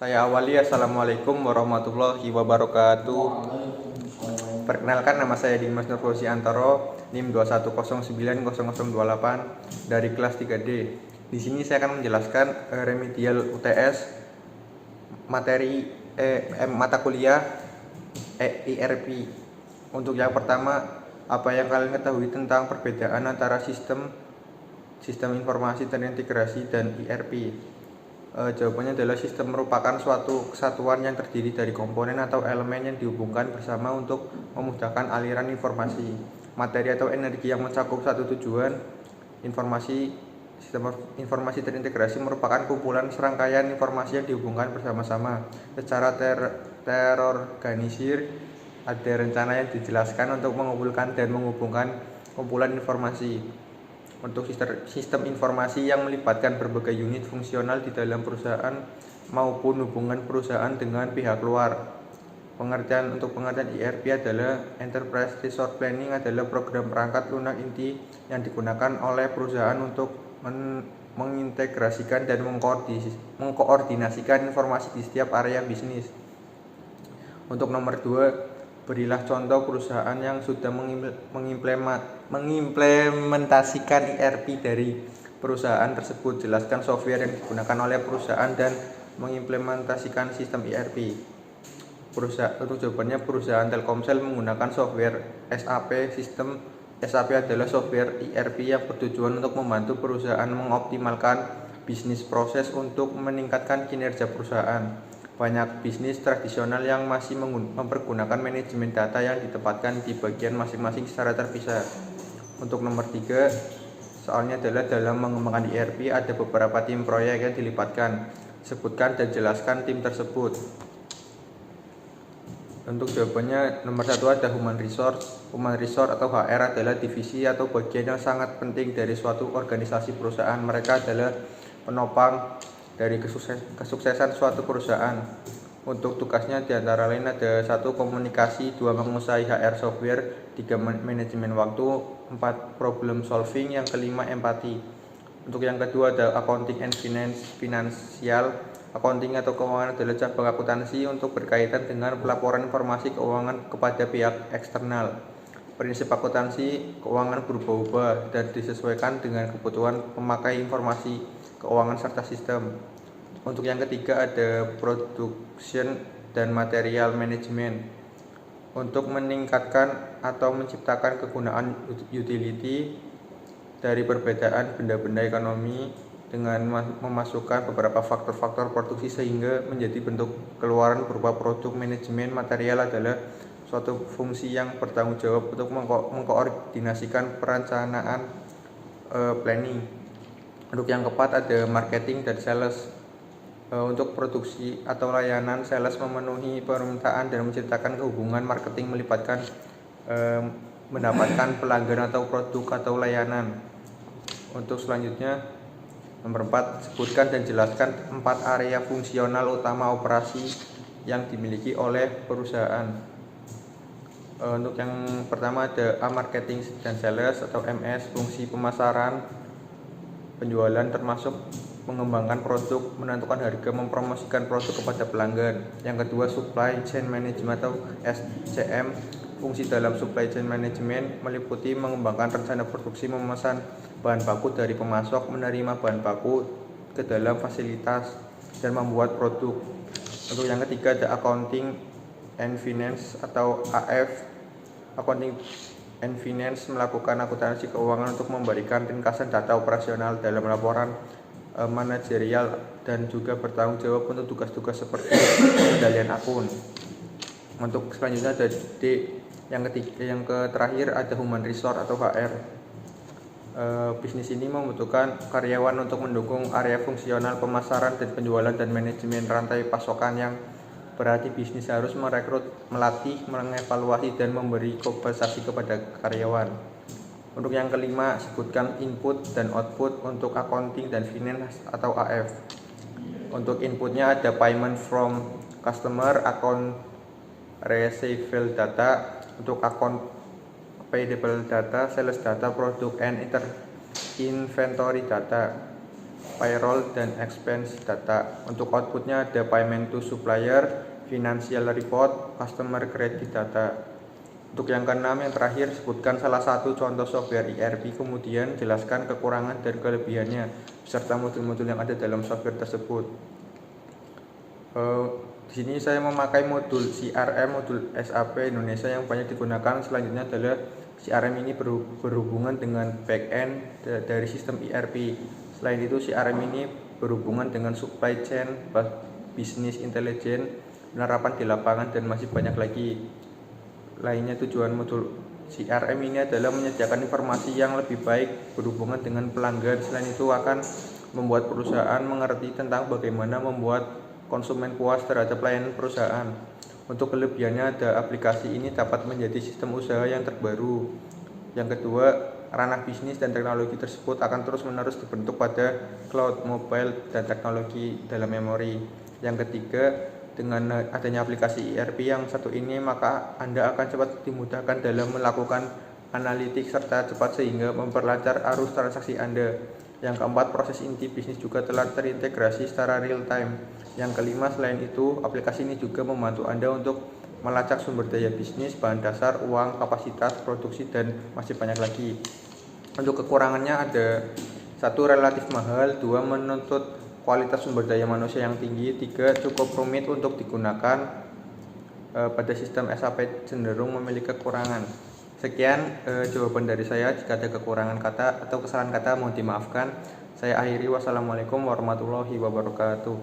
Saya awali, Assalamualaikum warahmatullahi wabarakatuh. Perkenalkan, nama saya Dimas Nurfauzi Antoro, NIM 2109028 dari kelas 3D. Di sini saya akan menjelaskan remedial UTS materi mata kuliah IRP. Untuk yang pertama, apa yang kalian ketahui tentang perbedaan antara sistem informasi terintegrasi dan IRP? Jawabannya adalah sistem merupakan suatu kesatuan yang terdiri dari komponen atau elemen yang dihubungkan bersama untuk memudahkan aliran informasi, materi atau energi yang mencakup satu tujuan. Sistem informasi terintegrasi merupakan kumpulan serangkaian informasi yang dihubungkan bersama-sama secara terorganisir. Ada rencana yang dijelaskan untuk mengumpulkan dan menghubungkan kumpulan informasi. Untuk sistem informasi yang melibatkan berbagai unit fungsional di dalam perusahaan maupun hubungan perusahaan dengan pihak luar. Pengertian IRP adalah Enterprise Resource Planning, adalah program perangkat lunak inti yang digunakan oleh perusahaan untuk mengintegrasikan dan mengkoordinasikan informasi di setiap area bisnis. Untuk nomor 2, berilah contoh perusahaan yang sudah mengimplementasikan IRP dari perusahaan tersebut. Jelaskan software yang digunakan oleh perusahaan dan mengimplementasikan sistem IRP. Untuk jawabannya, perusahaan Telkomsel menggunakan software SAP. Sistem SAP adalah software IRP yang bertujuan untuk membantu perusahaan mengoptimalkan bisnis proses untuk meningkatkan kinerja perusahaan. Banyak bisnis tradisional yang masih mempergunakan manajemen data yang ditempatkan di bagian masing-masing secara terpisah. Untuk nomor 3, soalnya adalah dalam mengembangkan IRP ada beberapa tim proyek yang dilibatkan. Sebutkan dan jelaskan tim tersebut. Untuk jawabannya, nomor 1 ada Human Resource. Human Resource atau HR adalah divisi atau bagian yang sangat penting dari suatu organisasi perusahaan. Mereka adalah penopang dari kesuksesan suatu perusahaan. Untuk tugasnya diantara lain ada 1. Komunikasi, 2. Menguasai HR software, 3. Manajemen waktu, 4. Problem solving, yang kelima empati. Untuk yang kedua ada accounting and financial. Accounting atau keuangan adalah cabang akuntansi untuk berkaitan dengan pelaporan informasi keuangan kepada pihak eksternal. Prinsip akuntansi keuangan berubah-ubah dan disesuaikan dengan kebutuhan pemakai informasi keuangan serta sistem. Untuk yang ketiga ada production dan material management, untuk meningkatkan atau menciptakan kegunaan utility dari perbedaan benda-benda ekonomi dengan memasukkan beberapa faktor-faktor produksi sehingga menjadi bentuk keluaran berupa produk. Manajemen material adalah suatu fungsi yang bertanggung jawab untuk mengkoordinasikan perencanaan planning. Untuk yang keempat ada marketing dan sales. Untuk produksi atau layanan, sales memenuhi permintaan dan menciptakan hubungan marketing melibatkan mendapatkan pelanggan atau produk atau layanan. Untuk selanjutnya, nomor 4, sebutkan dan jelaskan 4 area fungsional utama operasi yang dimiliki oleh perusahaan. Untuk yang pertama ada marketing dan sales atau MS, fungsi pemasaran, penjualan termasuk mengembangkan produk, menentukan harga, mempromosikan produk kepada pelanggan. Yang kedua, supply chain management atau SCM. Fungsi dalam supply chain management meliputi mengembangkan rencana produksi, memesan bahan baku dari pemasok, menerima bahan baku ke dalam fasilitas, dan membuat produk. Untuk yang ketiga ada accounting and finance atau AF. Accounting and finance melakukan akuntansi keuangan untuk memberikan ringkasan data operasional dalam laporan manajerial dan juga bertanggung jawab untuk tugas-tugas seperti pengendalian akun. Untuk selanjutnya ada D. Yang terakhir ada human resource atau HR. Bisnis ini membutuhkan karyawan untuk mendukung area fungsional pemasaran dan penjualan dan manajemen rantai pasokan, yang berarti bisnis harus merekrut, melatih, mengevaluasi, dan memberi kompensasi kepada karyawan. Untuk yang kelima, sebutkan input dan output untuk accounting dan finance atau AF. Untuk inputnya ada payment from customer, account receivable data, untuk account payable data, sales data, product and inventory data. payroll, dan expense data. Untuk outputnya ada payment to supplier, financial report, customer credit data. Untuk yang keenam, yang terakhir, sebutkan salah satu contoh software ERP, kemudian jelaskan kekurangan dan kelebihannya beserta modul-modul yang ada dalam software tersebut. Di sini saya memakai modul CRM, modul SAP Indonesia yang banyak digunakan. Selanjutnya adalah CRM ini berhubungan dengan back-end dari sistem ERP. Selain itu, CRM ini berhubungan dengan supply chain, business intelligence, penerapan di lapangan, dan masih banyak lagi lainnya. Tujuan modul CRM ini adalah menyediakan informasi yang lebih baik berhubungan dengan pelanggan. Selain itu akan membuat perusahaan mengerti tentang bagaimana membuat konsumen puas terhadap pelayanan perusahaan. Untuk kelebihannya ada aplikasi ini dapat menjadi sistem usaha yang terbaru. Yang kedua, ranah bisnis dan teknologi tersebut akan terus-menerus dibentuk pada cloud, mobile, dan teknologi dalam memori. Yang ketiga, dengan adanya aplikasi ERP yang satu ini, maka Anda akan cepat dimudahkan dalam melakukan analitik serta cepat sehingga memperlancar arus transaksi Anda. Yang keempat, proses inti bisnis juga telah terintegrasi secara real time. Yang kelima, selain itu, aplikasi ini juga membantu Anda untuk melacak sumber daya bisnis, bahan dasar, uang, kapasitas, produksi, dan masih banyak lagi. Untuk kekurangannya ada: 1. Relatif mahal, 2. Menuntut kualitas sumber daya manusia yang tinggi, 3. Cukup rumit untuk digunakan, pada sistem SAP cenderung memiliki kekurangan. Sekian jawaban dari saya. Jika ada kekurangan kata atau kesalahan kata mohon dimaafkan. Saya akhiri. Wassalamualaikum warahmatullahi wabarakatuh.